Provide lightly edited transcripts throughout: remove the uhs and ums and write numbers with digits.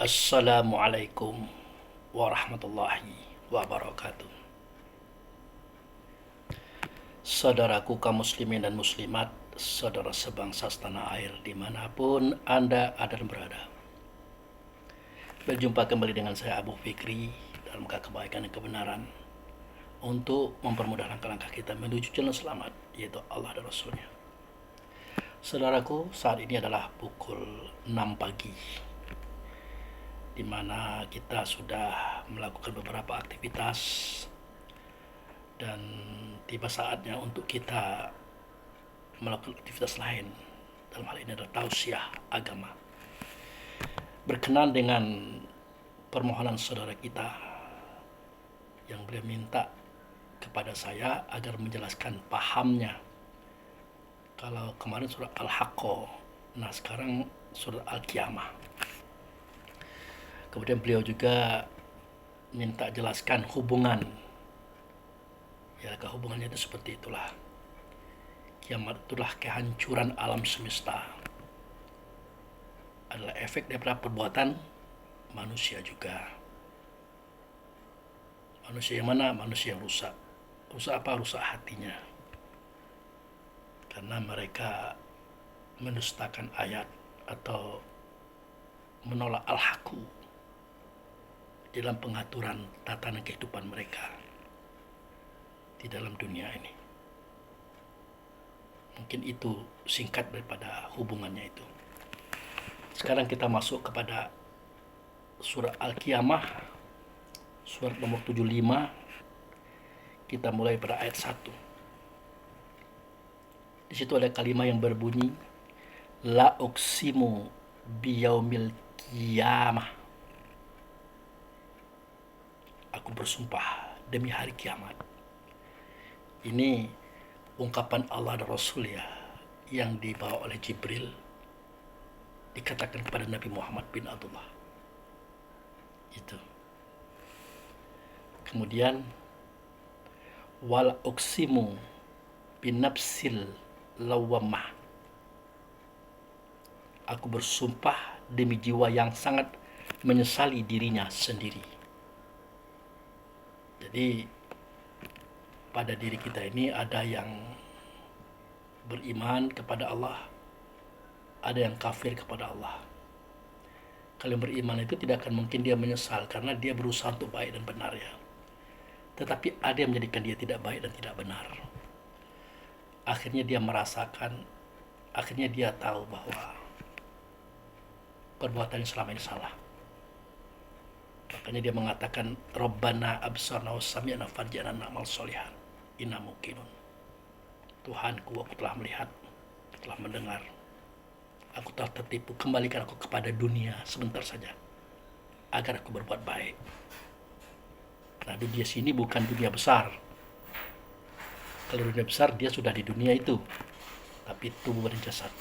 Assalamualaikum warahmatullahi wabarakatuh. Saudaraku kaum muslimin dan muslimat, saudara sebangsa setanah air dimanapun Anda ada dan berada. Berjumpa kembali dengan saya Abu Fikri dalam kebaikan dan kebenaran untuk mempermudah langkah-langkah kita menuju jalan selamat, yaitu Allah dan Rasulnya. Saudaraku, saat ini adalah pukul 6 pagi, di mana kita sudah melakukan beberapa aktivitas dan tiba saatnya untuk kita melakukan aktivitas lain. Dalam hal ini adalah tausiah agama. Berkenan dengan permohonan saudara kita yang beliau minta kepada saya agar menjelaskan pahamnya. Kalau kemarin surat Al-Haqqah, nah sekarang surat Al-Qiyamah. Kemudian beliau juga minta jelaskan hubungan. Ya, hubungannya itu seperti itulah. Kiamat itulah kehancuran alam semesta. Adalah efek daripada perbuatan manusia juga. Manusia yang mana? Manusia yang rusak. Rusak apa? Rusak hatinya. Karena mereka mendustakan ayat atau menolak al-haqqu dalam pengaturan tatanan kehidupan mereka di dalam dunia ini. Mungkin itu singkat daripada hubungannya itu. Sekarang kita masuk kepada surat Al-Qiyamah, surat nomor 75. Kita mulai pada ayat 1. Di situ ada kalimat yang berbunyi la uqsimu biyaumil qiyamah. Aku bersumpah demi hari kiamat. Ini ungkapan Allah dan Rasul ya, yang dibawa oleh Jibril, dikatakan kepada Nabi Muhammad bin Abdullah. Itu. Kemudian wal uqsimu binafsil lawamah. Aku bersumpah demi jiwa yang sangat menyesali dirinya sendiri. Jadi pada diri kita ini ada yang beriman kepada Allah, ada yang kafir kepada Allah. Kalau yang beriman itu tidak akan mungkin dia menyesal karena dia berusaha untuk baik dan benar ya. Tetapi ada yang menjadikan dia tidak baik dan tidak benar. Akhirnya dia merasakan, akhirnya dia tahu bahwa perbuatannya selama ini salah. Makanya dia mengatakan Rabbana absarna wa sami'na farji'na na'mal sholihan inna muqinun. Tuhanku, aku telah melihat, telah mendengar, aku telah tertipu, kembalikan aku kepada dunia sebentar saja agar aku berbuat baik. Nah, dunia sini bukan dunia besar. Kalau dunia besar dia sudah di dunia itu, tapi tubuh dan jasad.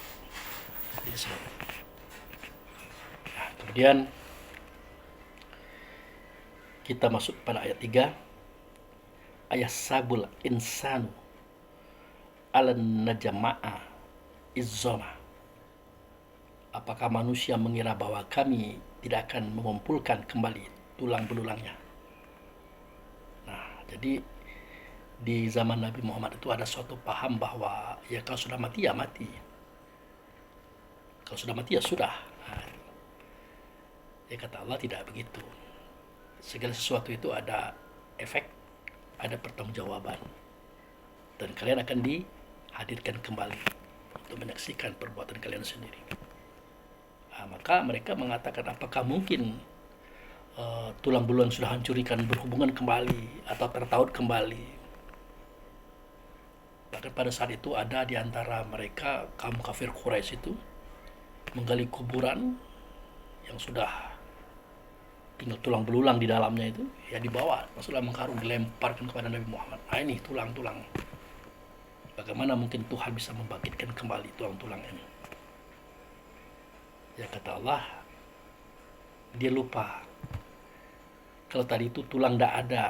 Nah, kemudian kita masuk pada ayat 3. Ayat sabul insanu alan najama'a izzoma. Apakah manusia mengira bahwa kami tidak akan mengumpulkan kembali tulang belulangnya? Nah, jadi di zaman Nabi Muhammad itu ada suatu paham bahwa ya kalau sudah mati ya mati. Kalau sudah mati ya sudah. Nah, ya kata Allah tidak begitu. Segala sesuatu itu ada efek, ada pertanggungjawaban, dan kalian akan dihadirkan kembali untuk menyaksikan perbuatan kalian sendiri. Nah, maka mereka mengatakan apakah mungkin tulang belulang sudah hancurkan berhubungan kembali atau tertaut kembali. Bahkan pada saat itu ada di antara mereka kaum kafir Quraisy itu menggali kuburan yang sudah tinggal tulang belulang di dalamnya, itu ya dibawa masuk dalam karung, dilemparkan kepada Nabi Muhammad. Nah, ini tulang-tulang. Bagaimana mungkin Tuhan bisa membangkitkan kembali tulang-tulang ini? Ya kata Allah, dia lupa kalau tadi itu tulang tidak ada,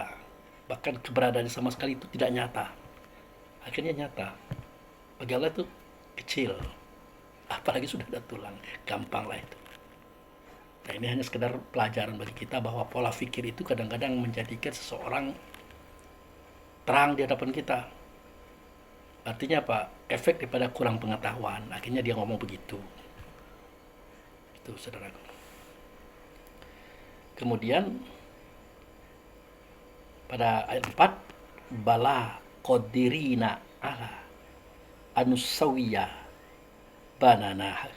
bahkan keberadaan sama sekali itu tidak nyata. Akhirnya nyata. Bagi Allah itu kecil, apalagi sudah ada tulang, gampang lah itu. Nah, ini hanya sekedar pelajaran bagi kita bahwa pola pikir itu kadang-kadang menjadikan seseorang terang di hadapan kita. Artinya apa? Efek daripada kurang pengetahuan. Akhirnya dia ngomong begitu. Itu, saudaraku. Kemudian pada ayat 4, bala qadirina ala anusawiya banana.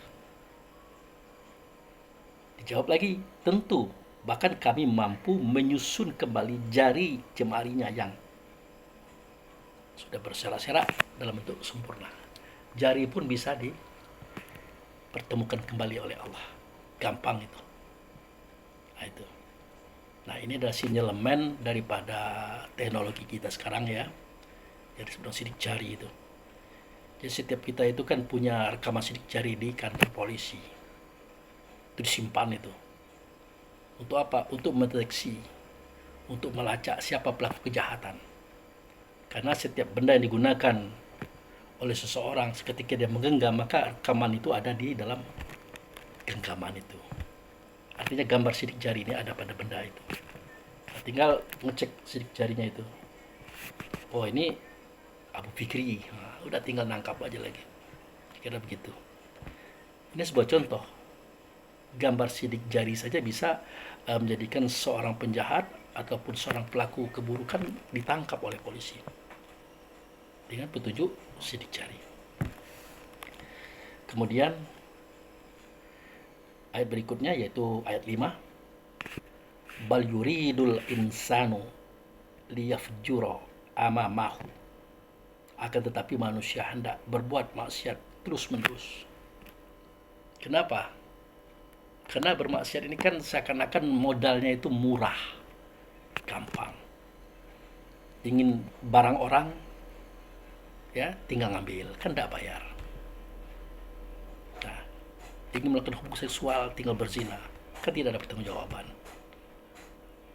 Dijawab lagi, tentu, bahkan kami mampu menyusun kembali jari jemarinya yang sudah bersela-sela dalam bentuk sempurna. Jari pun bisa dipertemukan kembali oleh Allah. Gampang itu. Nah, itu. Nah, ini adalah sinyalemen daripada teknologi kita sekarang ya. Jadi sebelum sidik jari itu. Jadi setiap kita itu kan punya rekaman sidik jari di kantor polisi. Itu disimpan itu. Untuk apa? Untuk mendeteksi, untuk melacak siapa pelaku kejahatan. Karena setiap benda yang digunakan oleh seseorang ketika dia menggenggam, maka rekaman itu ada di dalam genggaman itu. Artinya gambar sidik jari ini ada pada benda itu. Nah, tinggal ngecek sidik jarinya itu. Oh, ini Abu Fikri. Nah, udah tinggal nangkap aja lagi. Kira begitu. Ini sebuah contoh. Gambar sidik jari saja bisa menjadikan seorang penjahat ataupun seorang pelaku keburukan ditangkap oleh polisi dengan petunjuk sidik jari. Kemudian ayat berikutnya yaitu ayat 5, bal yuridul insanu liyafjura amamahu, akan tetapi manusia hendak berbuat maksiat terus-menerus. Kenapa? Karena bermaksiat ini kan seakan-akan modalnya itu murah, gampang. Ingin barang orang, ya tinggal ngambil, kan tidak bayar. Nah, ingin melakukan hubungan seksual, tinggal berzina, kan tidak ada pertanggungjawaban.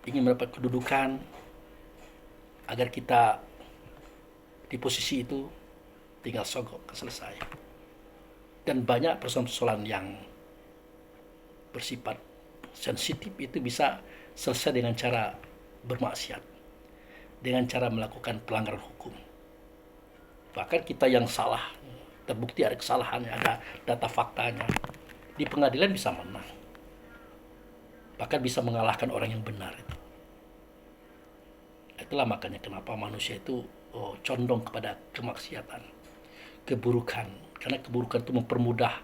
Ingin mendapat kedudukan, agar kita di posisi itu, tinggal sogok, selesai. Dan banyak persoalan-persoalan yang bersifat sensitif itu bisa selesai dengan cara bermaksiat, dengan cara melakukan pelanggaran hukum. Bahkan kita yang salah, terbukti ada kesalahannya, ada data faktanya, di pengadilan bisa menang, bahkan bisa mengalahkan orang yang benar itu. Itulah makanya kenapa manusia itu condong kepada kemaksiatan, keburukan, karena keburukan itu mempermudah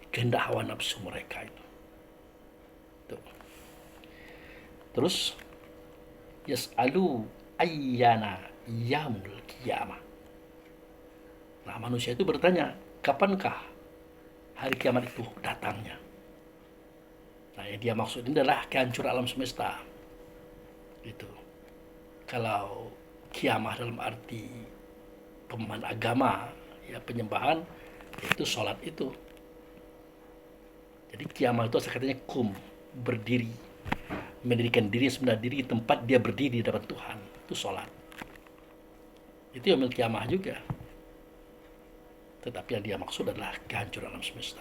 kehendak hawa nafsu mereka itu. Terus yas'alu ayyana yaumul qiyamah. Nah, manusia itu bertanya, kapankah hari kiamat itu datangnya? Nah, yang dia maksud ini adalah kehancuran alam semesta. Itu. Kalau kiamah dalam arti pemahaman agama, ya penyembahan, itu sholat itu. Jadi kiamah itu katanya berdiri, mendirikan diri sebenar diri di tempat dia berdiri di depan Tuhan, itu sholat. Itu yang kiamah juga. Tetapi yang dia maksud adalah kehancuran alam semesta.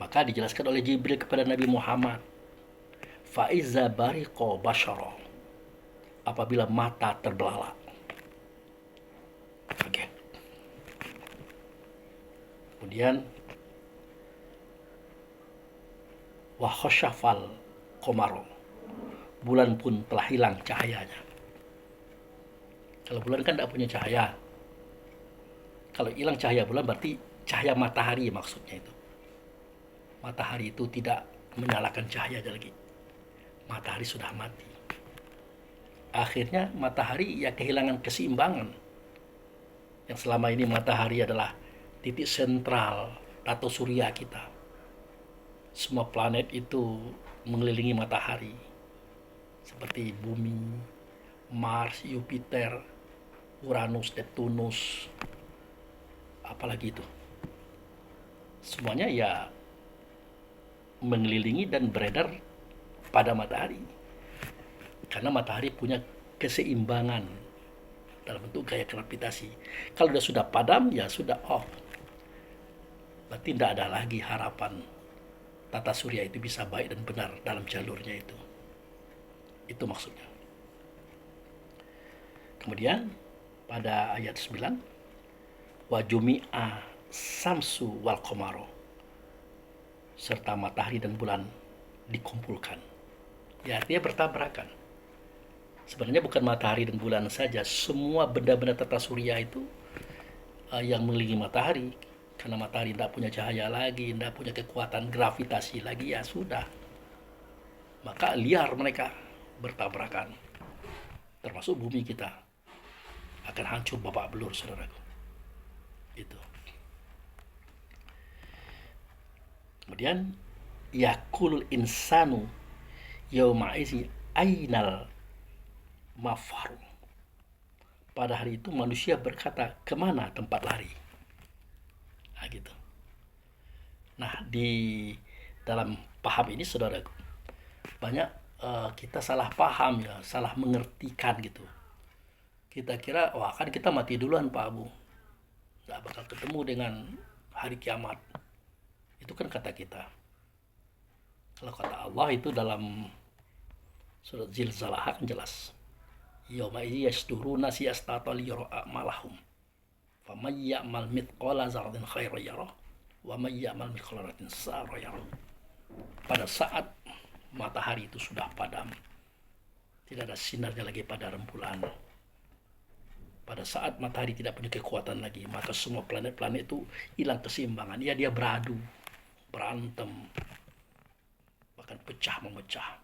Maka dijelaskan oleh Jibril kepada Nabi Muhammad, faiza bariqo basyara, apabila mata terbelalak, kaget. Kemudian wa khasyafal qamar, bulan pun telah hilang cahayanya. Kalau bulan kan tidak punya cahaya. Kalau hilang cahaya bulan berarti cahaya matahari maksudnya itu. Matahari itu tidak menyalakan cahaya lagi. Matahari sudah mati. Akhirnya matahari ya kehilangan keseimbangan. Yang selama ini matahari adalah titik sentral atau surya kita. Semua planet itu mengelilingi matahari. Seperti bumi, Mars, Jupiter, Uranus, Neptunus, apalagi itu. Semuanya ya mengelilingi dan beredar pada matahari. Karena matahari punya keseimbangan dalam bentuk gaya gravitasi. Kalau sudah padam, ya sudah off. Berarti tidak ada lagi harapan tata surya itu bisa baik dan benar dalam jalurnya itu. Itu maksudnya. Kemudian pada ayat 9, wa jumi'a samsu wal qamaro, serta matahari dan bulan dikumpulkan. Ya, artinya bertabrakan. Sebenarnya bukan matahari dan bulan saja, semua benda-benda tata surya itu yang mengelilingi matahari, karena matahari tidak punya cahaya lagi, tidak punya kekuatan gravitasi lagi, ya sudah, maka liar mereka bertabrakan, termasuk bumi kita akan hancur babak belur, saudaraku. Itu. Kemudian yakulul insanu yaumaizi ainal mafaru. Pada hari itu manusia berkata, kemana tempat lari? Nah, gitu. Nah, di dalam paham ini, saudaraku, banyak kita salah paham, ya, salah mengertikan gitu. Kita kira, wah kan kita mati duluan Pak Abu, nggak bakal ketemu dengan hari kiamat. Itu kan kata kita. Kalau kata Allah itu dalam surat Zilzalah kan jelas. Yauma yasduruna siyastata liyara a'malahum. Faman ya'mal mithqala dzarratin khairan yarah wa man ya'mal mithqala dzarratin syarran yarah. Pada saat matahari itu sudah padam, tidak ada sinarnya lagi pada rembulan. Pada saat matahari tidak punya kekuatan lagi, maka semua planet-planet itu hilang keseimbangan. Ya, dia beradu, berantem, bahkan pecah memecah.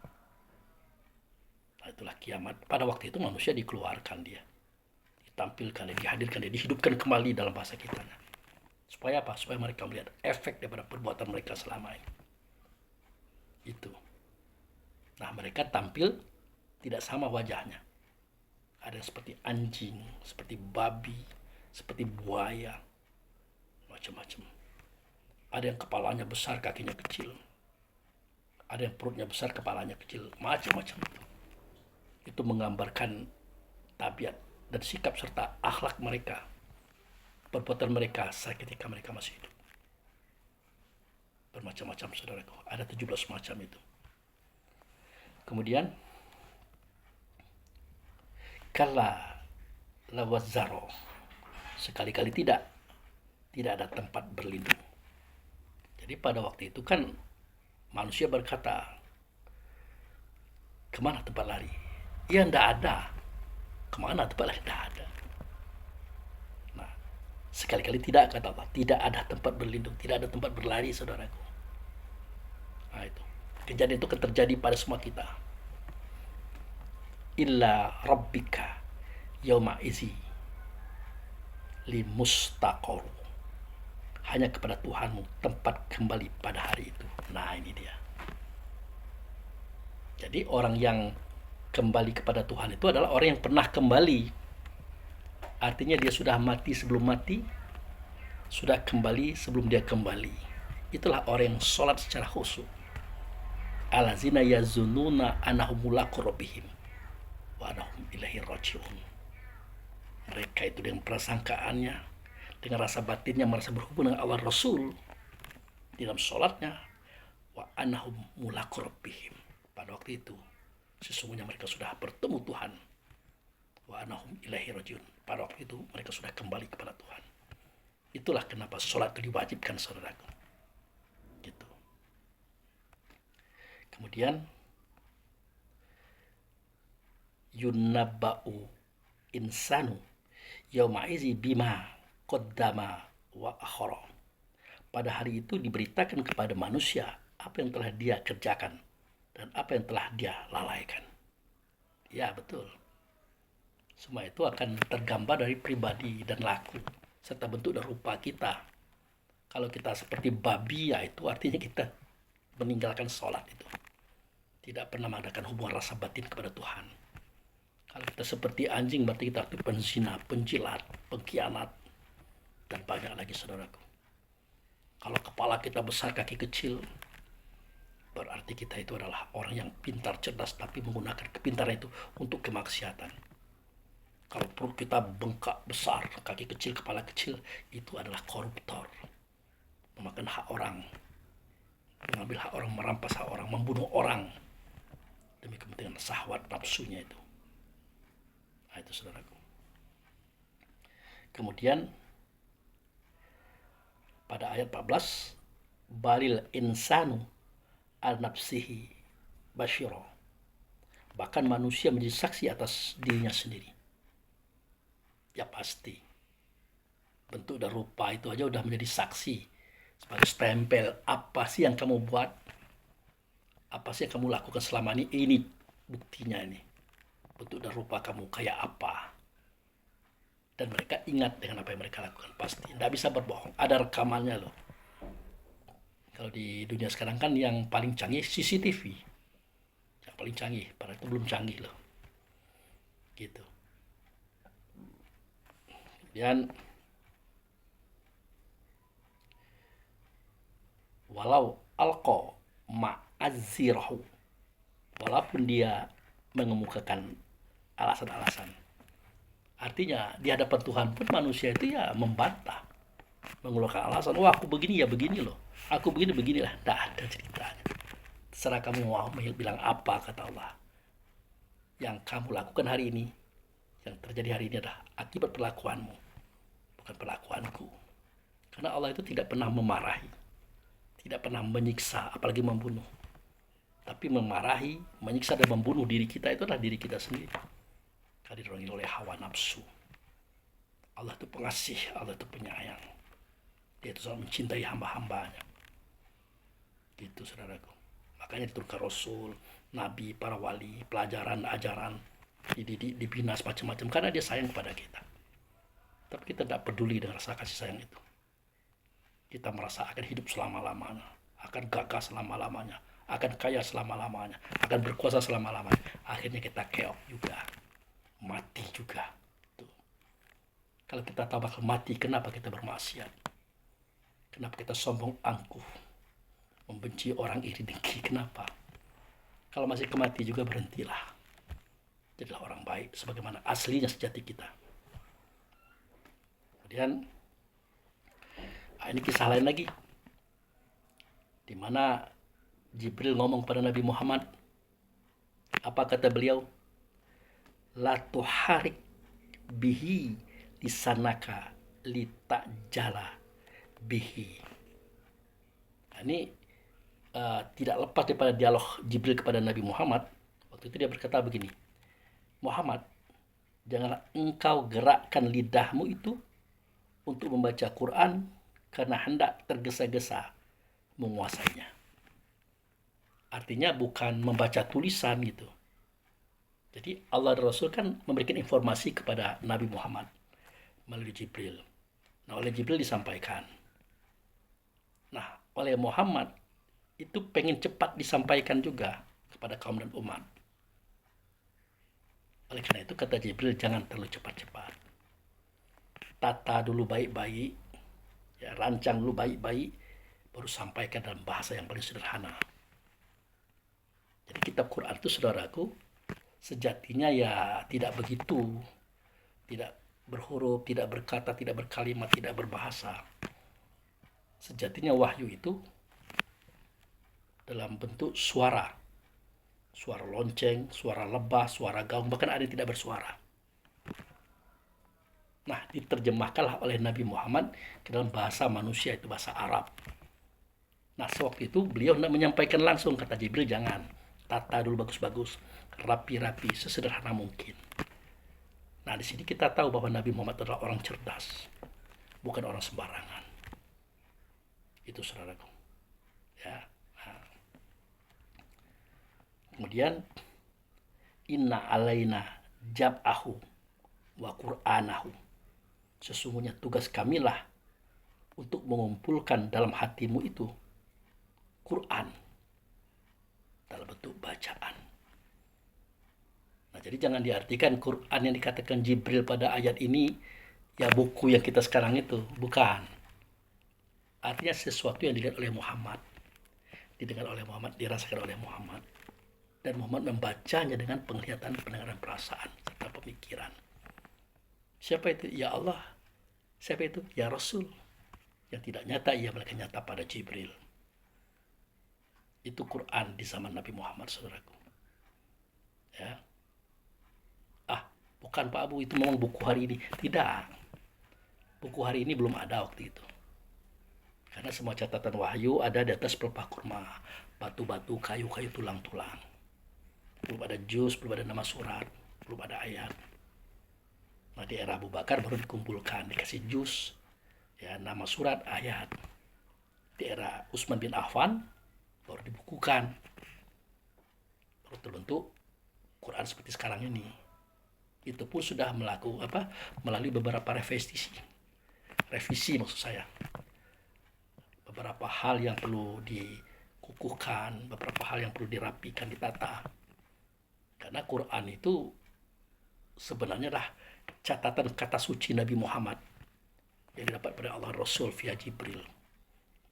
Nah, itulah kiamat. Pada waktu itu manusia dikeluarkan, dia ditampilkan, dia dihadirkan, dia dihidupkan kembali dalam bahasa kita. Supaya apa? Supaya mereka melihat efek daripada perbuatan mereka selama ini. Itu. Nah, mereka tampil tidak sama wajahnya. Ada yang seperti anjing, seperti babi, seperti buaya, macam-macam. Ada yang kepalanya besar, kakinya kecil. Ada yang perutnya besar, kepalanya kecil, macam-macam. Itu menggambarkan tabiat dan sikap serta akhlak mereka, perbuatan mereka saat ketika mereka masih hidup. Bermacam-macam, saudaraku. Ada 17 macam itu. Kemudian kala lawazaro, sekali-kali tidak ada tempat berlindung. Jadi pada waktu itu kan manusia berkata, kemana tempat lari? Ya, tidak ada. Kemana tempat lari? Tidak ada. Nah, sekali-kali tidak, kata Allah, tidak ada tempat berlindung, tidak ada tempat berlari, saudaraku. Nah, itu kejadian itu akan terjadi pada semua kita. Illa rabbika yauma izi limustaqor, hanya kepada Tuhanmu tempat kembali pada hari itu. Nah, ini dia. Jadi orang yang kembali kepada Tuhan itu adalah orang yang pernah kembali. Artinya dia sudah mati sebelum mati, sudah kembali sebelum dia kembali. Itulah orang yang sholat secara khusyuk. Allazina yazununa annahum mulaqu rabbihim wa annahum ilaihi raji'un. Mereka itu dengan prasangkaannya, dengan rasa batinnya merasa berhubung dengan Allah Rasul di dalam sholatnya, wa annahum mulaqu rabbihim. Pada waktu itu sesungguhnya mereka sudah bertemu Tuhan. Wa annahum ilaihi raji'un. Pada waktu itu mereka sudah kembali kepada Tuhan. Itulah kenapa sholat itu diwajibkan, saudaraku. Gitu. Kemudian yunabba'u insanu yaumaizi bima qaddama wa akhara. Pada hari itu diberitakan kepada manusia apa yang telah dia kerjakan dan apa yang telah dia lalaikan. Ya, betul. Semua itu akan tergambar dari pribadi dan laku serta bentuk dan rupa kita. Kalau kita seperti babi, ya itu artinya kita meninggalkan sholat itu. Tidak pernah mengadakan hubungan rasa batin kepada Tuhan. Kalau kita seperti anjing, berarti kita itu penzina, penjilat, pengkhianat, dan banyak lagi, saudaraku. Kalau kepala kita besar, kaki kecil, berarti kita itu adalah orang yang pintar, cerdas, tapi menggunakan kepintaran itu untuk kemaksiatan. Kalau perut kita bengkak besar, kaki kecil, kepala kecil, itu adalah koruptor, memakan hak orang mengambil hak orang, merampas hak orang, membunuh orang demi kepentingan syahwat nafsunya itu. Nah, itu saudaraku. Kemudian pada ayat 14, balil insanu al nafsihi basyiro, bahkan manusia menjadi saksi atas dirinya sendiri. Ya pasti, bentuk dan rupa itu aja udah menjadi saksi sebagai stempel. Apa sih yang kamu buat, apa sih yang kamu lakukan selama ini buktinya ini, bentuk dan rupa kamu kayak apa. Dan mereka ingat dengan apa yang mereka lakukan, pasti tidak bisa berbohong, ada rekamannya loh. Kalau di dunia sekarang kan yang paling canggih CCTV, yang paling canggih, padahal itu belum canggih loh, gitu. Kemudian walau alqa ma'azirahu, walaupun dia mengemukakan alasan-alasan, artinya di hadapan Tuhan pun manusia itu ya membantah, mengeluarkan alasan, wah aku begini ya begini loh, aku beginilah, tidak ada ceritanya. Terserah kamu mau bilang apa, kata Allah. Yang kamu lakukan hari ini, yang terjadi hari ini adalah akibat perlakuanmu, bukan perlakuanku. Karena Allah itu tidak pernah memarahi, tidak pernah menyiksa, apalagi membunuh. Tapi memarahi, menyiksa dan membunuh diri kita itu adalah diri kita sendiri. Karena didorongi oleh hawa nafsu. Allah itu pengasih, Allah itu penyayang. Dia itu sangat mencintai hamba-hambanya. Gitu saudaraku. Makanya diturunkan Rasul, Nabi, para wali, pelajaran, ajaran, dibina macam-macam karena dia sayang kepada kita. Tapi kita tidak peduli dengan rasa kasih sayang itu. Kita merasa akan hidup selama-lamanya, akan gagah selama-lamanya, akan kaya selama-lamanya, akan berkuasa selama-lamanya. Akhirnya kita keok juga, mati juga. Tuh. Kalau kita tahu bakal mati, kenapa kita bermaksiat? Kenapa kita sombong angkuh, membenci orang iri dengki? Kenapa? Kalau masih kemati juga berhentilah. Jadilah orang baik sebagaimana aslinya sejati kita. Kemudian ini kisah lain lagi, di mana Jibril ngomong pada Nabi Muhammad. Apa kata beliau? La tuharik bihi lisanaka litajala bihi. Nah, ini tidak lepas daripada dialog Jibril kepada Nabi Muhammad. Waktu itu dia berkata begini, Muhammad, janganlah engkau gerakkan lidahmu itu untuk membaca Quran karena hendak tergesa-gesa menguasainya. Artinya bukan membaca tulisan gitu. Jadi Allah dan Rasul kan memberikan informasi kepada Nabi Muhammad melalui Jibril. Nah, oleh Jibril disampaikan. Nah, oleh Muhammad itu pengen cepat disampaikan juga kepada kaum dan umat. Oleh karena itu kata Jibril, jangan terlalu cepat-cepat. Tata dulu baik-baik, ya, rancang dulu baik-baik, baru sampaikan dalam bahasa yang paling sederhana. Jadi kitab Quran itu saudaraku, sejatinya ya tidak begitu, tidak berhuruf, tidak berkata, tidak berkalimat, tidak berbahasa. Sejatinya wahyu itu dalam bentuk suara, suara lonceng, suara lebah, suara gaung, bahkan ada yang tidak bersuara. Nah, diterjemahkanlah oleh Nabi Muhammad ke dalam bahasa manusia, itu bahasa Arab. Nah, sewaktu itu beliau hendak menyampaikan langsung, kata Jibril, jangan. Tata dulu bagus-bagus, rapi-rapi, sesederhana mungkin. Nah, di sini kita tahu bahwa Nabi Muhammad adalah orang cerdas, bukan orang sembarangan. Itu saudaraku. Ya. Nah. Kemudian, inna alaina jab'ahu wa qur'anahu. Sesungguhnya tugas kamilah untuk mengumpulkan dalam hatimu itu Quran dalam bentuk bacaan. Nah, jadi jangan diartikan Quran yang dikatakan Jibril pada ayat ini ya buku yang kita sekarang itu, bukan. Artinya sesuatu yang dilihat oleh Muhammad, didengar oleh Muhammad, dirasakan oleh Muhammad, dan Muhammad membacanya dengan penglihatan, pendengaran, perasaan serta pemikiran. Siapa itu? Ya Allah. Siapa itu? Ya Rasul. Yang tidak nyata ia melainkan nyata pada Jibril. Itu Quran di zaman Nabi Muhammad, saudaraku. Ya. Bukan Pak Abu, itu memang buku hari ini. Tidak. Buku hari ini belum ada waktu itu. Karena semua catatan wahyu ada di atas pelepah kurma, batu-batu, kayu-kayu, tulang-tulang. Belum ada juz, belum ada nama surat, belum ada ayat. Nah, di era Abu Bakar baru dikumpulkan, dikasih juz, ya, nama surat, ayat. Di era Utsman bin Affan baru dibukukan, baru terbentuk Quran seperti sekarang ini. Itu pun sudah melalui beberapa revisi maksud saya. Beberapa hal yang perlu dikukuhkan, beberapa hal yang perlu dirapikan, ditata. Karena Quran itu sebenarnya adalah catatan kata suci Nabi Muhammad yang didapat pada Allah Rasul via Jibril.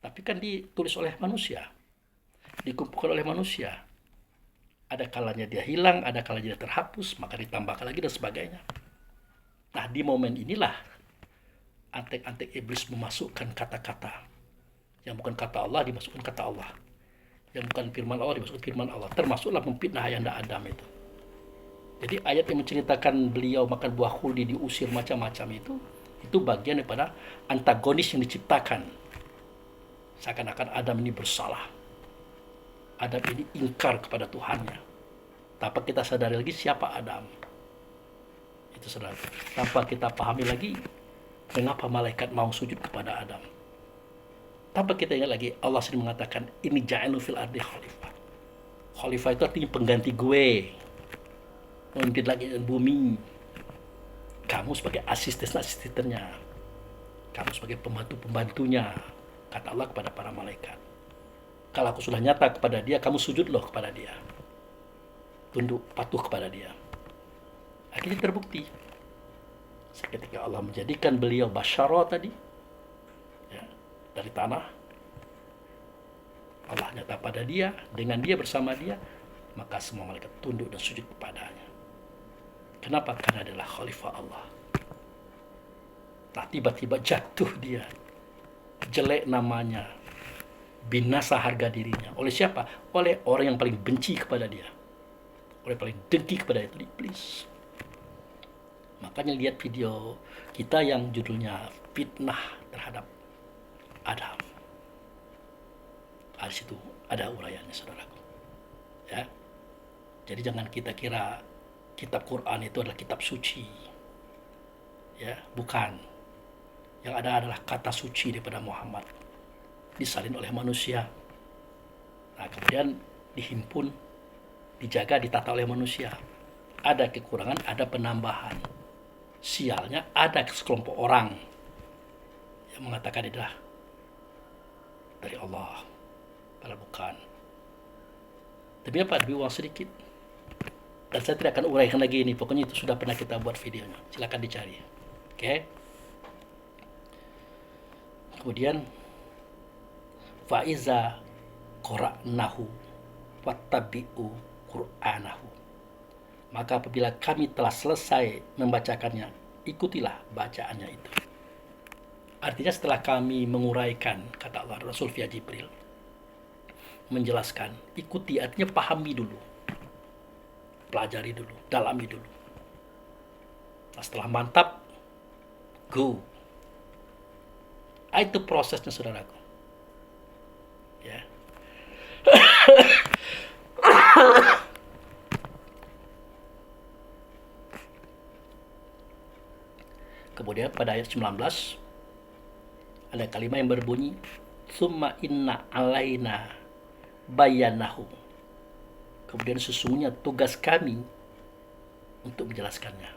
Tapi kan ditulis oleh manusia, dikumpulkan oleh manusia. Ada kalanya dia hilang, ada kalanya dia terhapus, maka ditambahkan lagi dan sebagainya. Nah, di momen inilah antek-antek iblis memasukkan kata-kata yang bukan kata Allah dimasukkan kata Allah, yang bukan firman Allah dimasukkan firman Allah, termasuklah memfitnah ayahanda Adam itu. Jadi ayat yang menceritakan beliau makan buah khuldi, diusir macam-macam itu bagian daripada antagonis yang diciptakan. Seakan-akan Adam ini bersalah. Adam ini ingkar kepada Tuhannya. Tanpa kita sadari lagi siapa Adam. Itu saudara. Tanpa kita pahami lagi mengapa malaikat mau sujud kepada Adam. Tanpa kita ingat lagi Allah sendiri mengatakan ini ja'alu fil ardi khalifah. Khalifah itu artinya pengganti gue. Memimpin langit dan bumi. Kamu sebagai asisten-asistennya. Kamu sebagai pembantu-pembantunya. Kata Allah kepada para malaikat. Kalau aku sudah nyata kepada dia, kamu sujudlah kepada dia. Tunduk, patuh kepada dia. Akhirnya terbukti. Ketika Allah menjadikan beliau basyara tadi, ya, dari tanah, Allah nyata pada dia, dengan dia bersama dia, maka semua malaikat tunduk dan sujud kepadanya. Kenapa? Karena adalah khalifah Allah. Nah, tiba-tiba jatuh dia, jelek namanya, binasa harga dirinya. Oleh siapa? Oleh orang yang paling benci kepada dia, oleh paling dengki kepada itu, iblis. Makanya lihat video kita yang judulnya fitnah terhadap Adam. Di situ ada uraiannya, saudaraku. Ya. Jadi jangan kita kira kitab Quran itu adalah kitab suci. Ya, bukan. Yang ada adalah kata suci daripada Muhammad, disalin oleh manusia. Nah, kemudian dihimpun, dijaga, ditata oleh manusia. Ada kekurangan, ada penambahan. Sialnya ada sekelompok orang yang mengatakan adalah dari Allah, padahal bukan. Demi apa? Demi uang sedikit. Dan saya tidak akan uraikan lagi ini. Pokoknya itu sudah pernah kita buat videonya. Silakan dicari. Oke. Kemudian faiza qara'nahu wattabi'u qur'anahu. Maka apabila kami telah selesai membacakannya, ikutilah bacaannya itu. Artinya setelah kami menguraikan, kata Allah Rasul via Jibril, menjelaskan, ikuti, artinya pahami dulu, pelajari dulu, dalami dulu. Nah, setelah mantap, go. Itu prosesnya, saudaraku. Ya. Kemudian pada ayat 19 ada kalimat yang berbunyi summa inna alaina bayanahu. Kemudian sesungguhnya tugas kami untuk menjelaskannya.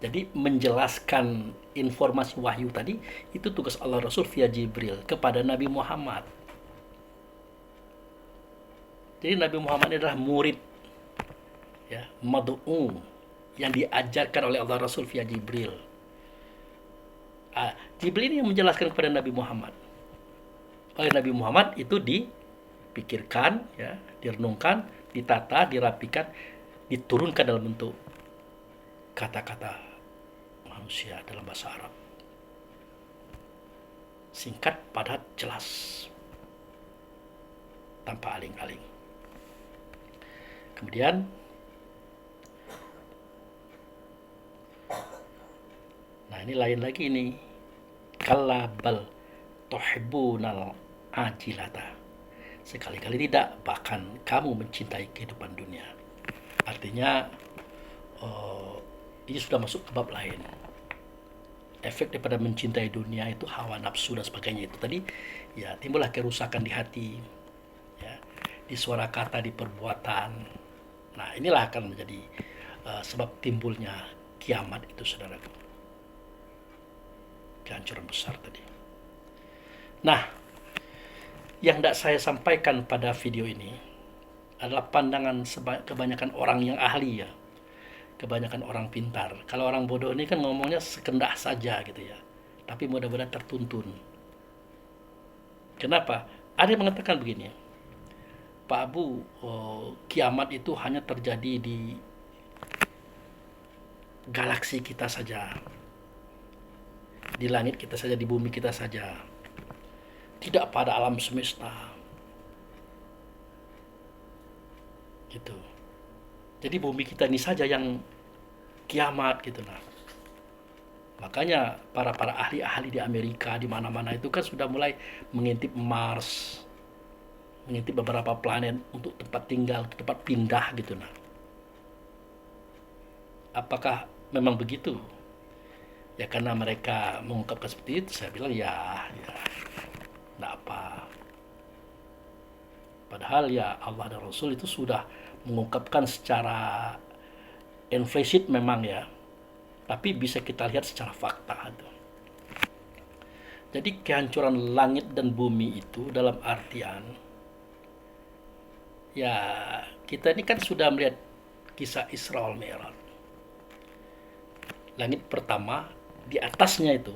Jadi menjelaskan informasi wahyu tadi itu tugas Allah Rasul via Jibril kepada Nabi Muhammad. Jadi Nabi Muhammad adalah murid, ya, mad'u, yang diajarkan oleh Allah Rasul via Jibril. Jibril ini yang menjelaskan kepada Nabi Muhammad. Oleh Nabi Muhammad itu dipikirkan, ya, direnungkan, ditata, dirapikan, diturunkan dalam bentuk kata-kata manusia dalam bahasa Arab. Singkat, padat, jelas. tanpa aling-aling. Kemudian ini lain lagi nih. Kalla bal tuhibbunal ajilata. Sekali-kali tidak, bahkan kamu mencintai kehidupan dunia. Artinya ini sudah masuk ke bab lain. Efek daripada mencintai dunia itu hawa nafsu dan sebagainya itu tadi, ya timbullah kerusakan di hati, ya, di suara kata, di perbuatan. Nah inilah akan menjadi sebab timbulnya kiamat itu, saudaraku. Kehancuran besar tadi. Nah, yang tidak saya sampaikan pada video ini adalah pandangan kebanyakan orang yang ahli, ya, kebanyakan orang pintar. Kalau orang bodoh ini kan ngomongnya sekendah saja gitu ya, tapi mudah-mudahan tertuntun. Kenapa? Ada yang mengatakan begini, Pak Abu, kiamat itu hanya terjadi di galaksi kita saja, di langit kita saja, di bumi kita saja, tidak pada alam semesta gitu. Jadi bumi kita ini saja yang kiamat gitu. Nah, makanya para ahli-ahli di Amerika, di mana-mana itu kan sudah mulai mengintip Mars, mengintip beberapa planet untuk tempat tinggal, tempat pindah gitu. Nah, apakah memang begitu? Ya karena mereka mengungkapkan seperti itu, saya bilang ya enggak apa. Padahal ya Allah dan Rasul itu sudah mengungkapkan secara implicit memang ya, tapi bisa kita lihat secara fakta itu. Jadi kehancuran langit dan bumi itu dalam artian, ya kita ini kan sudah melihat kisah Isra wal Mi'raj. Langit pertama, di atasnya itu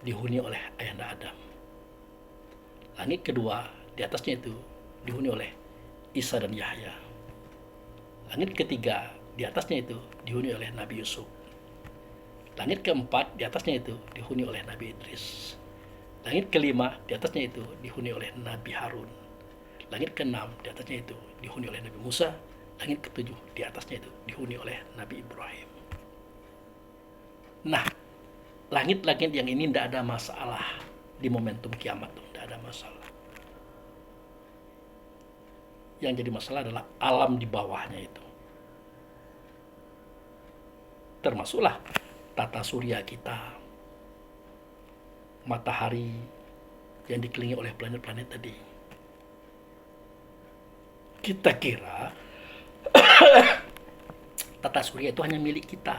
dihuni oleh ayahanda Adam. Langit kedua, di atasnya itu dihuni oleh Isa dan Yahya. Langit ketiga, di atasnya itu dihuni oleh Nabi Yusuf. Langit keempat, di atasnya itu dihuni oleh Nabi Idris. Langit kelima, di atasnya itu dihuni oleh Nabi Harun. Langit keenam, di atasnya itu dihuni oleh Nabi Musa. Langit ketujuh, di atasnya itu dihuni oleh Nabi Ibrahim. Nah, langit-langit yang ini tidak ada masalah di momentum kiamat, tidak ada masalah. Yang jadi masalah adalah alam di bawahnya itu. Termasuklah tata surya kita, matahari yang dikelilingi oleh planet-planet tadi. Kita kira tata surya itu hanya milik kita,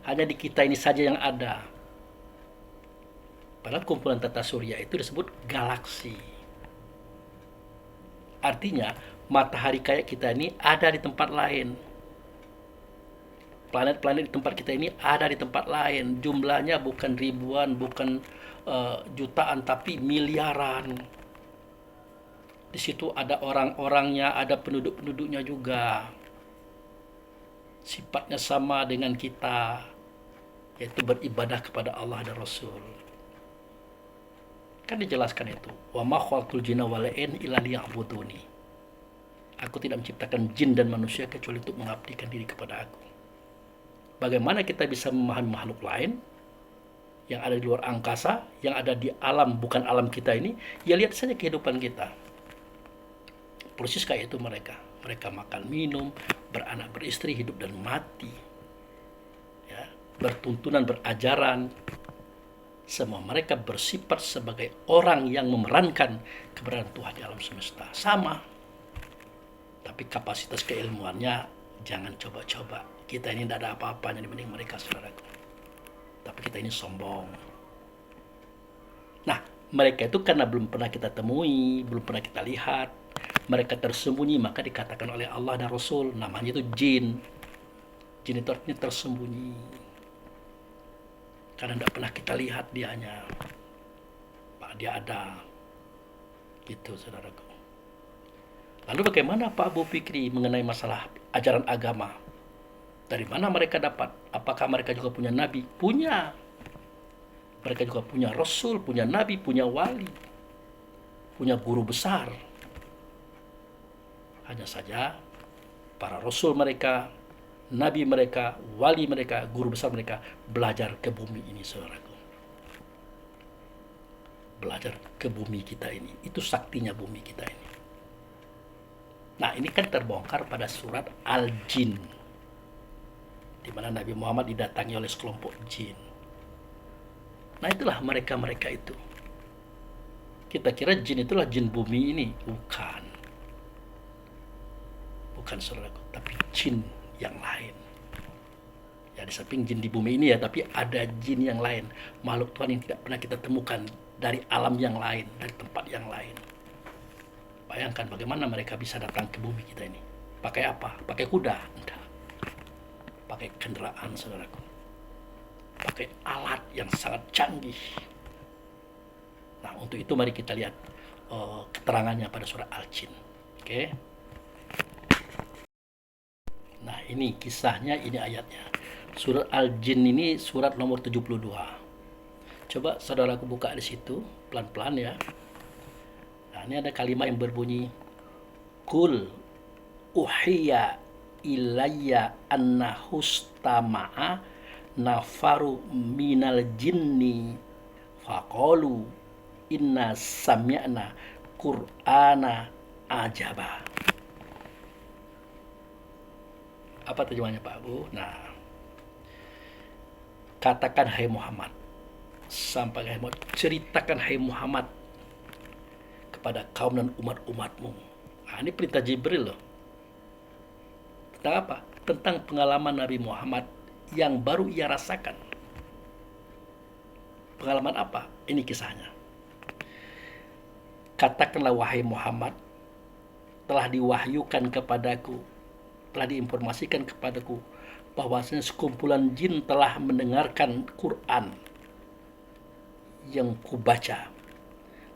hanya di kita ini saja yang ada. Padahal kumpulan tata surya itu disebut galaksi. Artinya matahari kayak kita ini ada di tempat lain. Planet-planet di tempat kita ini ada di tempat lain. Jumlahnya bukan ribuan, bukan jutaan, tapi miliaran. Di situ ada orang-orangnya, ada penduduk-penduduknya juga. Sifatnya sama dengan kita, yaitu beribadah kepada Allah dan Rasul. Kan dijelaskan itu, wa ma khalaqtul jinna wal insa illa liya'buduni. Aku tidak menciptakan jin dan manusia kecuali untuk mengabdikan diri kepada aku. Bagaimana kita bisa memahami makhluk lain yang ada di luar angkasa, yang ada di alam bukan alam kita ini? Ya lihat saja kehidupan kita. Persis kayak itu mereka. Mereka makan, minum, beranak, beristri, hidup dan mati. Ya, bertuntunan, berajaran. Semua mereka bersifat sebagai orang yang memerankan keberadaan Tuhan di alam semesta. Sama. Tapi kapasitas keilmuannya jangan coba-coba. Kita ini tidak ada apa-apanya dibanding mereka, saudaraku. Tapi kita ini sombong. Nah, mereka itu karena belum pernah kita temui, belum pernah kita lihat, mereka tersembunyi, maka dikatakan oleh Allah dan Rasul, namanya itu jin. Jin itu artinya tersembunyi. Karena tidak pernah kita lihat dianya. Pak, dia ada. Gitu, saudaraku. Lalu bagaimana Pak Abu Fikri mengenai masalah ajaran agama? Dari mana mereka dapat? Apakah mereka juga punya nabi? Punya. Mereka juga punya rasul, punya nabi, punya wali. punya guru besar. Hanya saja para rasul mereka, nabi mereka, wali mereka, guru besar mereka belajar ke bumi ini, saudaraku. Belajar ke bumi kita ini. Itu saktinya bumi kita ini. Nah, ini kan terbongkar pada surat Al-Jin, di mana Nabi Muhammad didatangi oleh sekelompok jin. Nah, itulah mereka-mereka itu. Kita kira jin itulah jin bumi ini. Bukan. Bukan, saudaraku. Tapi jin yang lain. Ya, di samping jin di bumi ini ya, tapi ada jin yang lain. Makhluk Tuhan yang tidak pernah kita temukan dari alam yang lain, dari tempat yang lain. Bayangkan bagaimana mereka bisa datang ke bumi kita ini. Pakai apa? Pakai kuda? Enggak. Pakai kendaraan, saudaraku. Pakai alat yang sangat canggih. Nah, untuk itu mari kita lihat keterangannya pada surat Al-Jin. Oke. Nah, ini kisahnya, ini ayatnya. Surat Al-Jin ini surat nomor 72. Coba saudaraku buka di situ, pelan-pelan ya. Nah, ini ada kalimat yang berbunyi, Qul uhiya ilayya annahustama'a nafaru minal jinni faqalu inna sami'na qur'ana ajaba. Apa terjemahannya Pak Bu? Nah, katakan hai Muhammad, sampaikan hai Muhammad, ceritakan hai Muhammad kepada kaum dan umat-umatmu. Nah, ini perintah Jibril loh. Tentang apa? Tentang pengalaman Nabi Muhammad yang baru ia rasakan. Pengalaman apa? Ini kisahnya. Katakanlah wahai Muhammad, telah diwahyukan kepadaku, telah diinformasikan kepadaku bahwasanya sekumpulan jin telah mendengarkan Quran yang kubaca.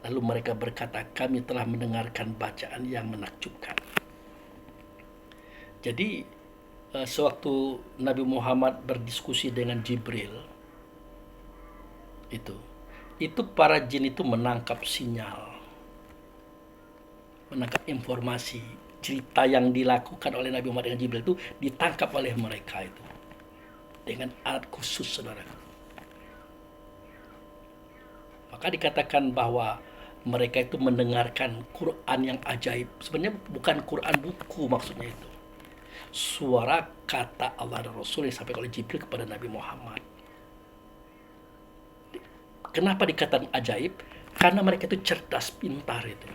Lalu mereka berkata, kami telah mendengarkan bacaan yang menakjubkan. Jadi sewaktu Nabi Muhammad berdiskusi dengan Jibril, itu para jin itu menangkap sinyal, menangkap informasi, cerita yang dilakukan oleh Nabi Muhammad dengan Jibril itu ditangkap oleh mereka itu dengan alat khusus, saudara. Maka dikatakan bahwa mereka itu mendengarkan Quran yang ajaib. Sebenarnya bukan Quran buku maksudnya itu. Suara kata Allah dan Rasul yang disampaikan oleh Jibril kepada Nabi Muhammad. Kenapa dikatakan ajaib? Karena mereka itu cerdas, pintar itu.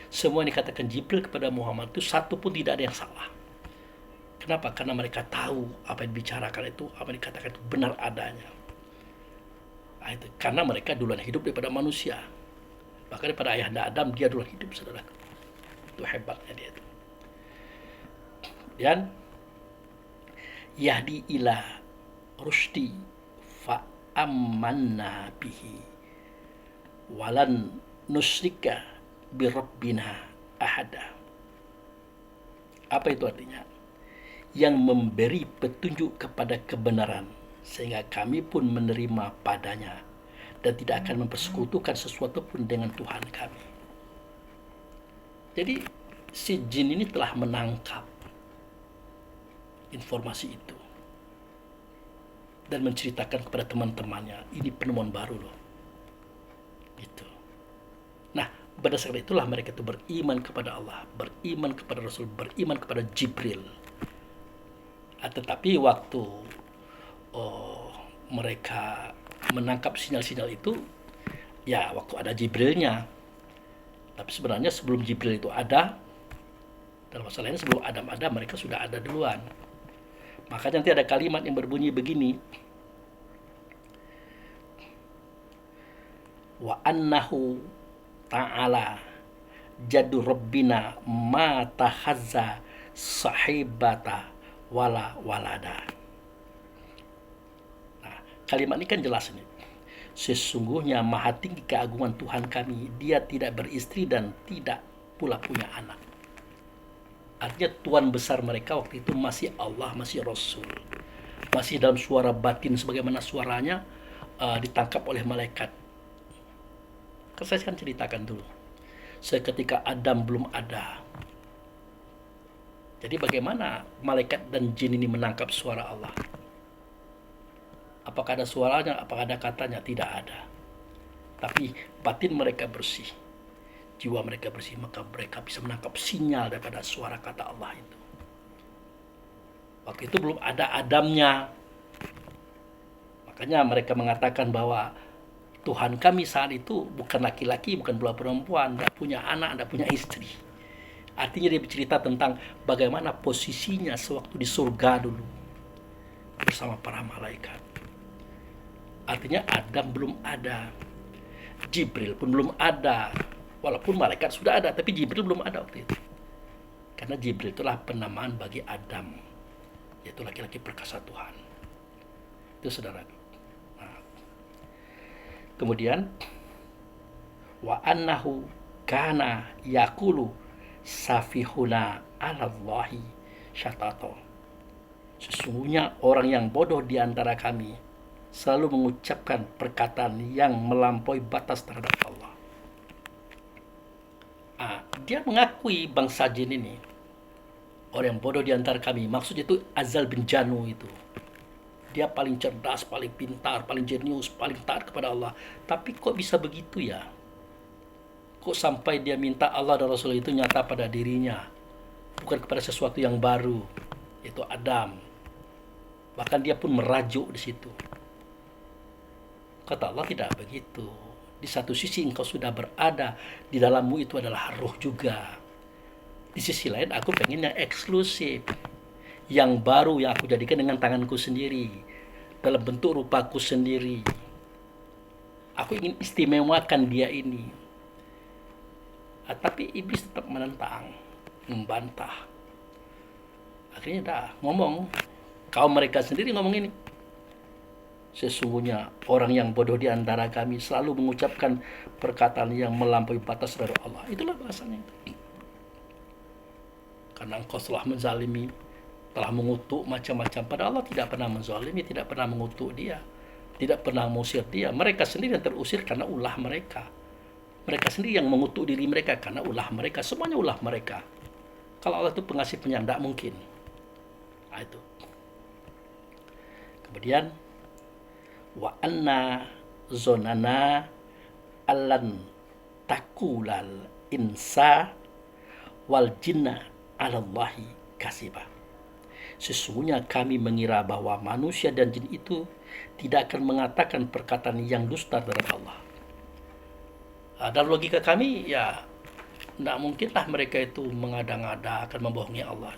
Semua yang dikatakan Jibril kepada Muhammad itu satu pun tidak ada yang salah. Kenapa? Karena mereka tahu apa yang dibicarakan itu, apa yang dikatakan itu benar adanya. Nah, itu karena mereka duluan hidup daripada manusia. Bahkan daripada ayahanda Adam, dia duluan hidup, saudara. Itu hebatnya dia itu. Dan yahdi ila rusdi fa amanna bihi walan nusrika birabbina ahada. Apa itu artinya? Yang memberi petunjuk kepada kebenaran, sehingga kami pun menerima padanya dan tidak akan mempersekutukan sesuatu pun dengan Tuhan kami. Jadi si jin ini telah menangkap informasi itu dan menceritakan kepada teman-temannya, ini penemuan baru loh. Gitu. Nah, berdasarkan itulah mereka itu beriman kepada Allah, beriman kepada Rasul, beriman kepada Jibril. Tetapi waktu mereka menangkap sinyal-sinyal itu, ya waktu ada Jibrilnya. Tapi sebenarnya sebelum Jibril itu ada, dalam masalah ini sebelum Adam ada, mereka sudah ada duluan. Makanya nanti ada kalimat yang berbunyi begini, wa annahu ta'ala jadu rabbina ma tahazza sahibata wala walada. Nah, kalimat ini kan jelas ini. Sesungguhnya maha tinggi keagungan Tuhan kami, dia tidak beristri dan tidak pula punya anak. Artinya Tuhan besar mereka waktu itu masih Allah, masih Rasul, masih dalam suara batin sebagaimana suaranya ditangkap oleh malaikat. Saya akan ceritakan dulu. seketika Adam belum ada. Jadi bagaimana malaikat dan jin ini menangkap suara Allah? Apakah ada suaranya? Apakah ada katanya? Tidak ada. Tapi batin mereka bersih, jiwa mereka bersih, maka mereka bisa menangkap sinyal daripada suara kata Allah itu. Waktu itu belum ada Adamnya. Makanya mereka mengatakan bahwa Tuhan kami saat itu bukan laki-laki, bukan pula perempuan, tidak punya anak, tidak punya istri. Artinya dia bercerita tentang bagaimana posisinya sewaktu di surga dulu bersama para malaikat. Artinya Adam belum ada, Jibril pun belum ada. Walaupun malaikat sudah ada, tapi Jibril belum ada waktu itu. Karena Jibril itulah penamaan bagi Adam, yaitu laki-laki perkasa Tuhan. Itu saudara. Nah, kemudian wa annahu kana yaqulu safihuna 'alallahi syatato. Sesungguhnya orang yang bodoh di antara kami selalu mengucapkan perkataan yang melampaui batas terhadap Allah. Dia mengakui bangsa jin ini orang yang bodoh di antara kami. Maksudnya itu Azal bin Janu itu. Dia paling cerdas, paling pintar, paling jenius, paling taat kepada Allah. Tapi kok bisa begitu ya? Kok sampai dia minta Allah dan Rasul itu nyata pada dirinya, bukan kepada sesuatu yang baru, yaitu Adam. Bahkan dia pun merajuk di situ. Kata Allah tidak begitu. Di satu sisi engkau sudah berada, di dalammu itu adalah roh juga. Di sisi lain aku pengen yang eksklusif, yang baru, yang aku jadikan dengan tanganku sendiri, dalam bentuk rupaku sendiri. Aku ingin istimewakan dia ini. Tapi iblis tetap menentang, membantah. Akhirnya dah ngomong, kaum mereka sendiri ngomong ini. Sesungguhnya orang yang bodoh di antara kami selalu mengucapkan perkataan yang melampaui batas dari Allah. Itulah bahasanya. Karena engkau telah menzalimi, telah mengutuk macam-macam. Padahal Allah tidak pernah menzalimi, tidak pernah mengutuk dia, tidak pernah mengusir dia. Mereka sendiri yang terusir karena ulah mereka. Mereka sendiri yang mengutuk diri mereka karena ulah mereka. Semuanya ulah mereka. Kalau Allah itu pengasih penyayang, tidak mungkin. Nah, itu. Kemudian wa anna zonana allan takulal insa wal jinna 'alallahi kasiba. Sesungguhnya kami mengira bahwa manusia dan jin itu tidak akan mengatakan perkataan yang dusta terhadap Allah. Dalam logika kami, ya tidak mungkinlah mereka itu mengada-ngada akan membohongi Allah.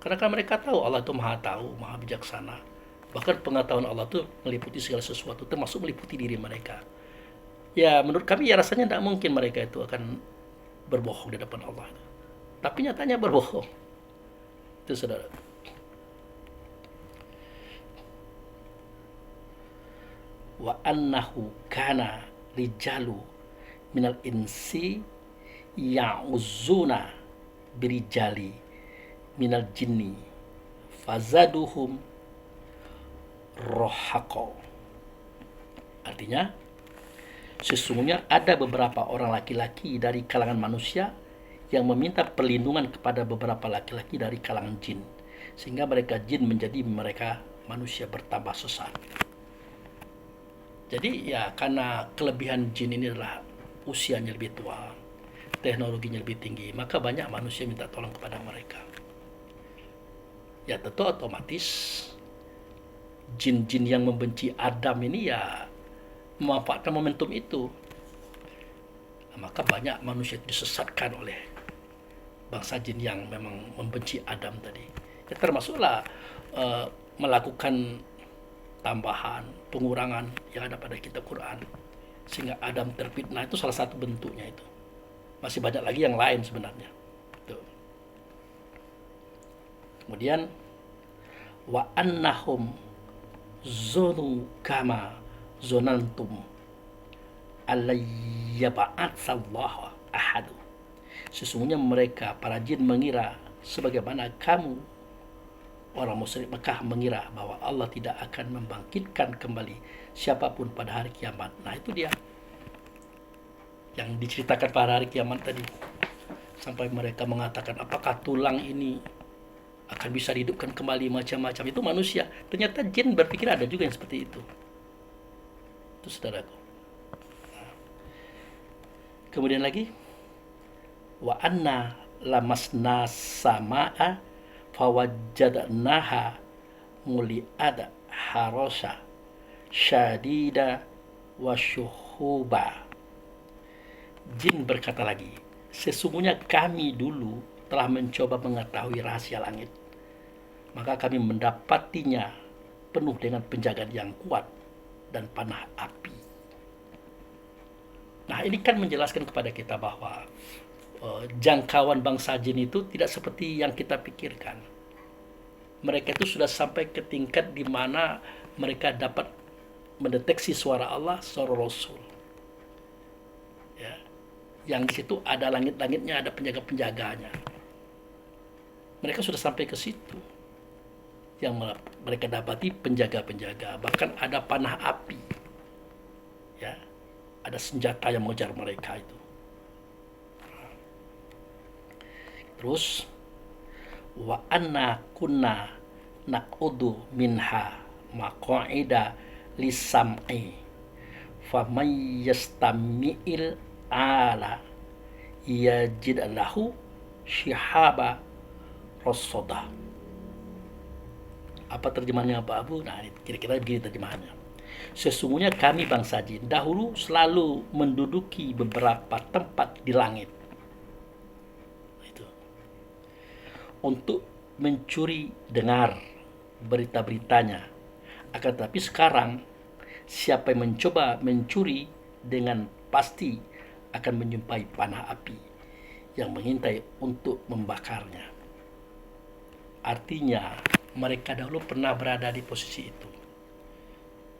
Karena kan mereka tahu Allah itu maha tahu, maha bijaksana. Bahkan pengetahuan Allah itu meliputi segala sesuatu, termasuk meliputi diri mereka. Ya menurut kami ya rasanya tidak mungkin mereka itu akan berbohong di depan Allah. Tapi nyatanya berbohong. Itu saudara. Wa annahu kana rijalu minal insi ya'uzuna birijali minal jinni fazaduhum rohaqo. Artinya, sesungguhnya ada beberapa orang laki-laki dari kalangan manusia yang meminta perlindungan kepada beberapa laki-laki dari kalangan jin, sehingga mereka jin menjadi mereka manusia bertambah sesat. Jadi ya karena kelebihan jin ini adalah usianya lebih tua, teknologinya lebih tinggi, maka banyak manusia minta tolong kepada mereka. Ya tentu otomatis jin-jin yang membenci Adam ini ya memanfaatkan momentum itu. Maka banyak manusia disesatkan oleh bangsa jin yang memang membenci Adam tadi. Ya termasuklah melakukan tambahan, pengurangan yang ada pada kitab Quran, sehingga Adam terfitnah. Itu salah satu bentuknya itu. Masih banyak lagi yang lain sebenarnya. Tuh. Kemudian wa annahum zonu kama zonantum alayyaba'atsallahu ahadu. Sesungguhnya mereka para jin mengira sebagaimana kamu orang musyrik Mekah mengira bahwa Allah tidak akan membangkitkan kembali siapapun pada hari kiamat. Nah itu dia. yang diceritakan pada hari kiamat tadi, sampai mereka mengatakan apakah tulang ini akan bisa dihidupkan kembali, macam-macam. Itu manusia. Ternyata jin berpikir ada juga yang seperti itu. Itu saudaraku. Kemudian lagi, wa anna lamasna samaa fawajadnaha muli'ada harasa syadida wa syuhuba. Jin berkata lagi, sesungguhnya kami dulu telah mencoba mengetahui rahasia langit, maka kami mendapatinya penuh dengan penjagaan yang kuat dan panah api. Nah, ini kan menjelaskan kepada kita bahwa jangkauan bangsa jin itu tidak seperti yang kita pikirkan. Mereka itu sudah sampai ke tingkat di mana mereka dapat mendeteksi suara Allah, suara Rasul. Ya. Yang di situ ada langit-langitnya, ada penjaga-penjaganya. Mereka sudah sampai ke situ. Yang mereka dapati penjaga-penjaga, bahkan ada panah api. Ya. Ada senjata yang mengejar mereka itu. Terus wa anna kunna naqudu minha maq'ida lisam'i faman yastami'il ala yajid lahu syihaba rasada. Apa terjemahannya Pak Abu? Nah, kira-kira begini terjemahannya. Sesungguhnya kami bangsa jin dahulu selalu menduduki beberapa tempat di langit itu untuk mencuri dengar berita-beritanya. Akan tetapi sekarang siapa yang mencoba mencuri, dengan pasti akan menjumpai panah api yang mengintai untuk membakarnya. Artinya mereka dahulu pernah berada di posisi itu.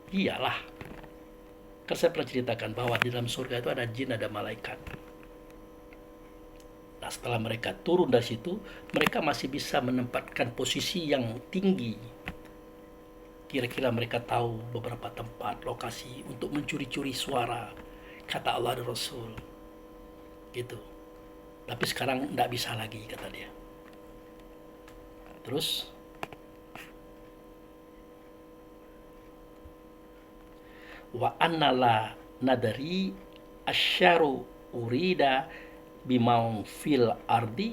Iyalah, kan saya pernah ceritakan bahwa di dalam surga itu ada jin, ada malaikat. Nah, setelah mereka turun dari situ, mereka masih bisa menempatkan posisi yang tinggi. Kira-kira mereka tahu beberapa tempat, lokasi untuk mencuri-curi suara kata Allah dan Rasul. Gitu. Tapi sekarang tidak bisa lagi, kata dia. Terus wa anna la nadari asyaru urida bimau fil ardi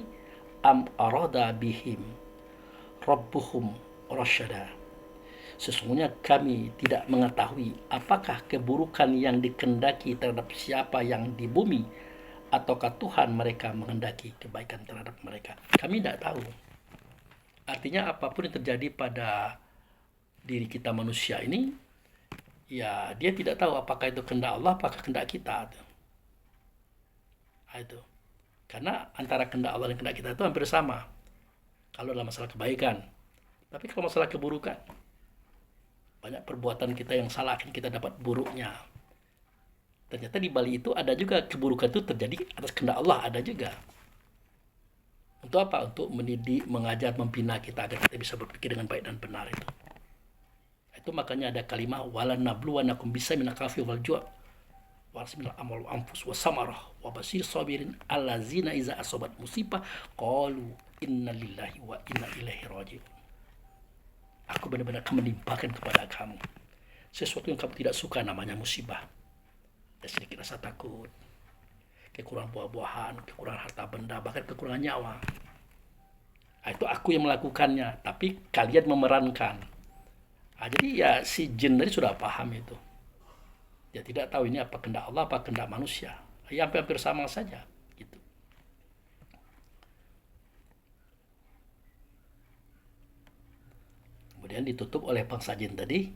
am arada bihim rabbuhum rasyada. Sesungguhnya kami tidak mengetahui apakah keburukan yang dikehendaki terhadap siapa yang di bumi, ataukah Tuhan mereka menghendaki kebaikan terhadap mereka. Kami tidak tahu. Artinya apapun yang terjadi pada diri kita manusia ini, ya dia tidak tahu apakah itu kehendak Allah, apakah kehendak kita. Itu. Karena antara kehendak Allah dan kehendak kita itu hampir sama. Kalau dalam masalah kebaikan. Tapi kalau masalah keburukan, banyak perbuatan kita yang salah akan kita dapat buruknya. Ternyata di balik itu ada juga keburukan itu terjadi atas kehendak Allah, ada juga. Untuk apa? Untuk mendidik, mengajar, membina kita agar kita bisa berpikir dengan baik dan benar itu. Itu makanya ada kalimat walan nabluwanakum bisa minal khafi wal ju' wa minal amal wa anfus wa samarah wa basir sabirin allazina iza asobat musibah qalu inna lillahi wa inna ilaihi raji'un. Aku benar-benar akan menimpakan kepada kamu sesuatu yang kamu tidak suka, namanya musibah. Dan sedikit rasa takut, kekurangan buah-buahan, kekurangan harta benda, bahkan kekurangan nyawa. Nah, itu aku yang melakukannya, tapi kalian memerankan. Nah, jadi ya si jin tadi sudah paham itu. Dia tidak tahu ini apa kehendak Allah, apa kehendak manusia. Ya hampir sama saja. Gitu. Kemudian ditutup oleh bangsa jin tadi.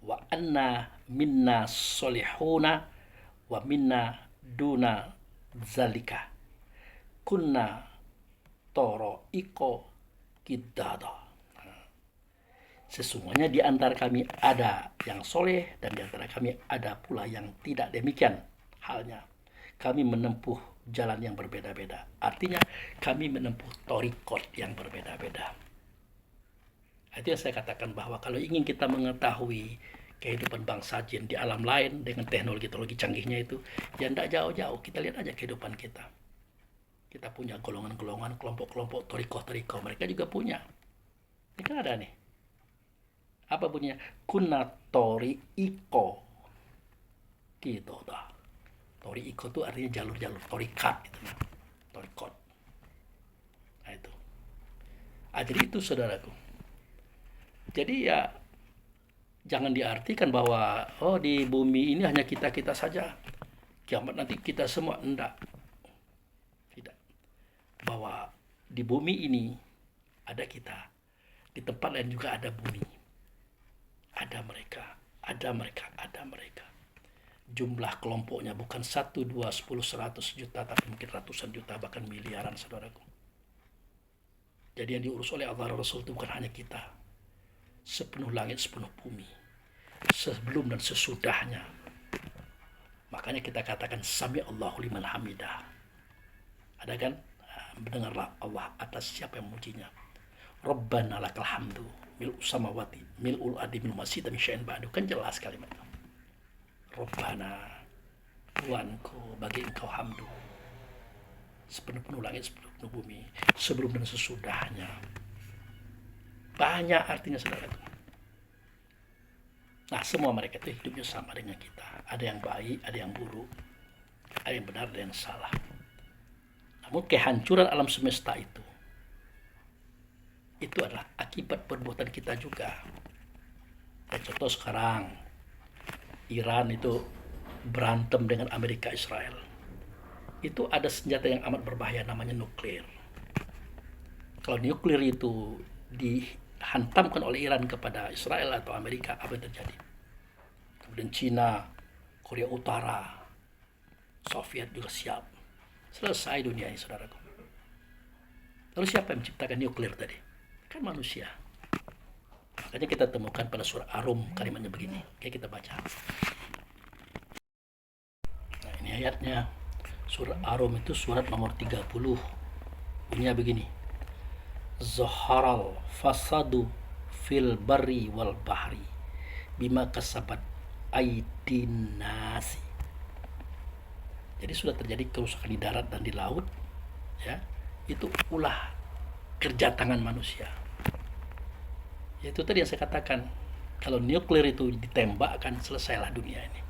Wa anna minna solihuna wa minna duna zalika kunna toro iko kidada. Sesungguhnya di antara kami ada yang soleh dan di antara kami ada pula yang tidak demikian halnya. Kami menempuh jalan yang berbeda-beda. Artinya kami menempuh torikot yang berbeda-beda. Itu yang saya katakan bahwa kalau ingin kita mengetahui kehidupan bangsa jin di alam lain dengan teknologi-teknologi canggihnya itu, ya tidak jauh-jauh. Kita lihat aja kehidupan kita. Kita punya golongan-golongan, kelompok-kelompok, torikoh-torikoh. Mereka juga punya. Ini kan ada nih. Apa bunyinya? Kunna tori iko. Gitu dah. Tori iko itu artinya jalur-jalur. Torikat gitu. Torikot. Nah itu. Jadi itu saudaraku. Jadi ya jangan diartikan bahwa di bumi ini hanya kita-kita saja. Kiamat nanti kita semua. Enggak. Tidak. Bahwa di bumi ini ada kita. Di tempat lain juga ada bumi. Ada mereka, ada mereka, ada mereka. Jumlah kelompoknya bukan 1, 2, 10, 100 juta, tapi mungkin ratusan juta, bahkan miliaran, saudaraku. Jadi yang diurus oleh Allah Rasul itu bukan hanya kita. Sepenuh langit, sepenuh bumi. Sebelum dan sesudahnya. Makanya kita katakan, Sami Allahu liman hamidah. Ada kan? Mendengarlah Allah atas siapa yang memujinya. Rabbana lakal hamdu. Mil'ul samawati, mil'ul ardi, mil'ul masjid, min syai'in ba'du. Kan jelas kalimat itu. Rabbana, Tuhanku, bagi engkau hamdu. Sepenuh-penuh langit, sepenuh bumi. Sebelum dan sesudahnya. Banyak artinya, saudara. Nah, semua mereka itu hidupnya sama dengan kita. Ada yang baik, ada yang buruk. Ada yang benar, ada yang salah. Namun kehancuran alam semesta itu adalah akibat perbuatan kita juga. Contoh sekarang Iran itu berantem dengan Amerika Israel. Itu ada senjata yang amat berbahaya namanya nuklir. Kalau nuklir itu dihantamkan oleh Iran kepada Israel atau Amerika, apa yang terjadi? Kemudian Cina, Korea Utara, Soviet juga siap. Selesai dunia ini, saudaraku. Lalu siapa yang menciptakan nuklir tadi? Kan manusia. Makanya kita temukan pada surah Ar-Rum kalimatnya begini. Oke, kita baca. Nah, ini ayatnya. Surah Ar-Rum itu surat nomor 30. Bunyinya begini. Zaharal fasadu fil barri wal bahri bima kasabat aydin nasi. Jadi sudah terjadi kerusakan di darat dan di laut, ya. Itu ulah kerja tangan manusia. Itu tadi yang saya katakan, kalau nuklir itu ditembakkan, selesailah dunia ini.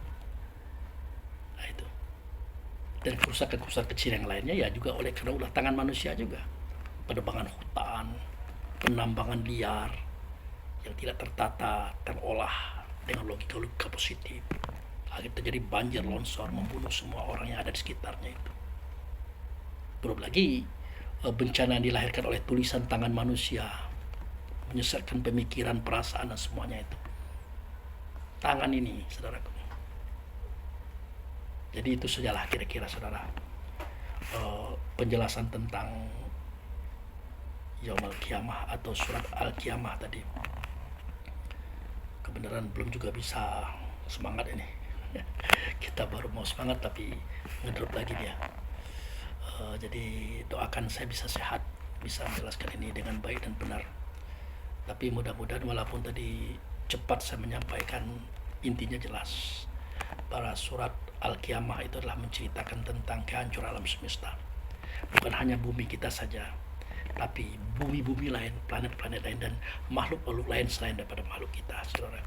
Nah itu. Dan kerusakan-kerusakan kecil yang lainnya ya juga oleh karena ulah tangan manusia juga. Penebangan hutan, penambangan liar yang tidak tertata, terolah dengan logika-logika positif. Akhirnya terjadi banjir longsor, membunuh semua orang yang ada di sekitarnya itu. Belum lagi bencana yang dilahirkan oleh tulisan tangan manusia, menyesatkan pemikiran, perasaan, dan semuanya itu. Tangan ini, saudaraku. Jadi itu sajalah kira-kira, saudara, penjelasan tentang Yaumul Qiyamah atau surat Al-Qiyamah tadi. Kebenaran belum juga bisa semangat ini. Kita baru mau semangat tapi ngedrop lagi dia. Jadi doakan saya bisa sehat, bisa menjelaskan ini dengan baik dan benar. Tapi mudah-mudahan walaupun tadi cepat saya menyampaikan, intinya jelas. Para surat Al-Qiyamah itu adalah menceritakan tentang kehancuran alam semesta. Bukan hanya bumi kita saja, tapi bumi-bumi lain, planet-planet lain, dan makhluk-makhluk lain selain daripada makhluk kita, saudara.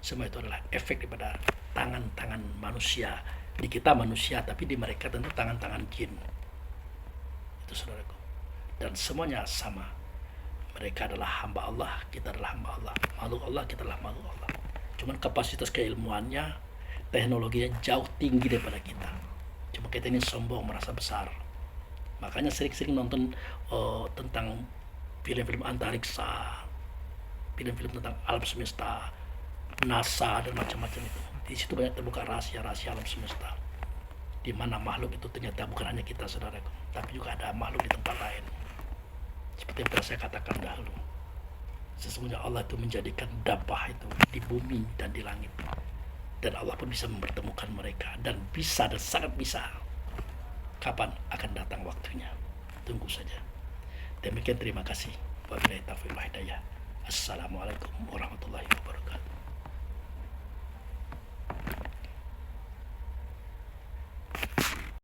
Semua itu adalah efek daripada tangan-tangan manusia. Di kita manusia, tapi di mereka tentu tangan-tangan jin. Itu, saudaraku. Dan semuanya sama. Mereka adalah hamba Allah, kita adalah hamba Allah. Makhluk Allah, kita adalah makhluk Allah. Cuman kapasitas keilmuannya, teknologinya jauh tinggi daripada kita. Cuma kita ini sombong, merasa besar. Makanya sering-sering nonton tentang film-film antariksa, film-film tentang alam semesta, NASA dan macam-macam itu. Di situ banyak terbuka rahasia-rahasia alam semesta, di mana makhluk itu ternyata bukan hanya kita, saudaraku, tapi juga ada makhluk di tempat lain. Seperti yang pernah saya katakan dahulu, sesungguhnya Allah itu menjadikan dabbah itu di bumi dan di langit, dan Allah pun bisa mempertemukan mereka, dan bisa dan sangat bisa. Kapan akan datang waktunya? Tunggu saja. Demikian, terima kasih. Wabillahi taufiq wal hidayah. Assalamualaikum warahmatullahi wabarakatuh.